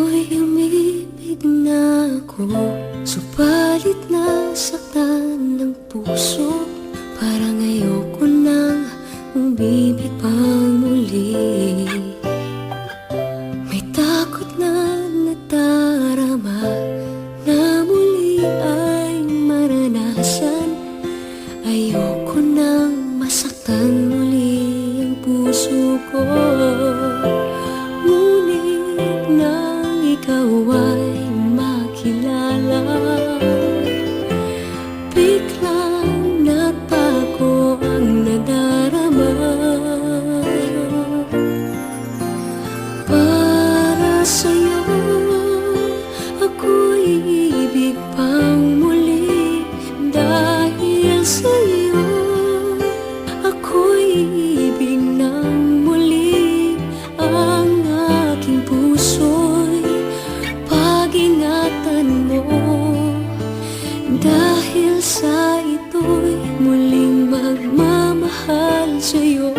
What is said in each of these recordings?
Ako'y umibig na ako, subalit nasaktan ng puso. Parang ayoko nang umibig pang muli. May takot na nadarama na muli ay maranasan. Ayoko nang masaktan muli ang puso ko. Ikaw ay makilala, biglang nagbago ang nadarama. Para sa'yo, ako'y ibig pang muli. Dahil sa'yo, ako'y ibig ng muli. Ang aking puso'y pag-ingatan mo, dahil sa ito'y muling magmamahal sa'yo,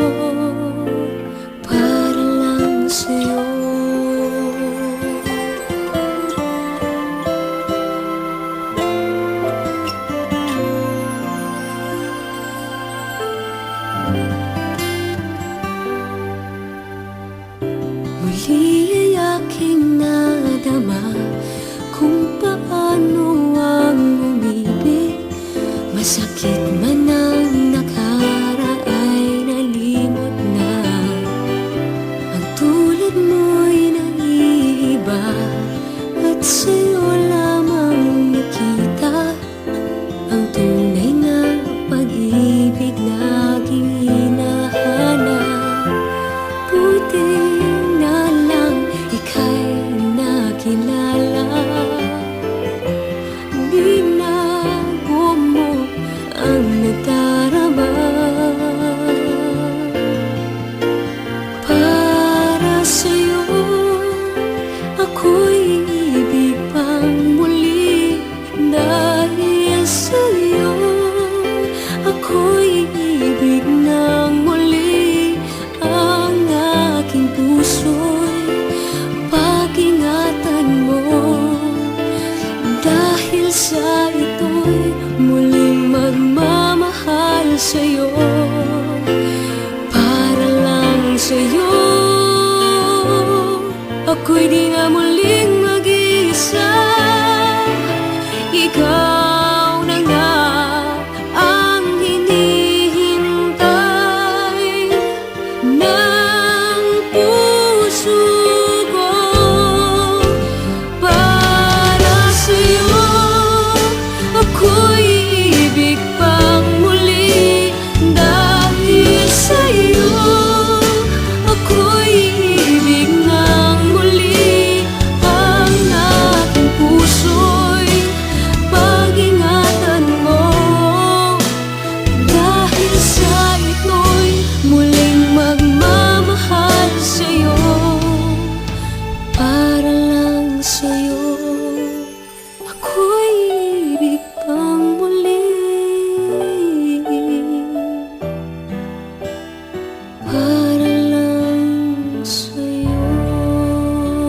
para lang sa'yo. Muli ay aking nadama kung paano ang umibig. Masakit man ang nakaraan, nalimot na. Ang tulad mo'y naiiba, at sa'yo lamang nakita ang tunay na pag-ibig na aking hinahanap. Buti na lang ika'y nakilala. Binago mo ang nadarama. Para sa'yo, ako'y ibig pang muli. Dahil sa'yo, ako'y ibig ng muli. Ang aking puso'y pag-ingatan mo, dahil sa ito'y muling magmamahal sa'yo, para lang sa'yo. Ako'y di na muli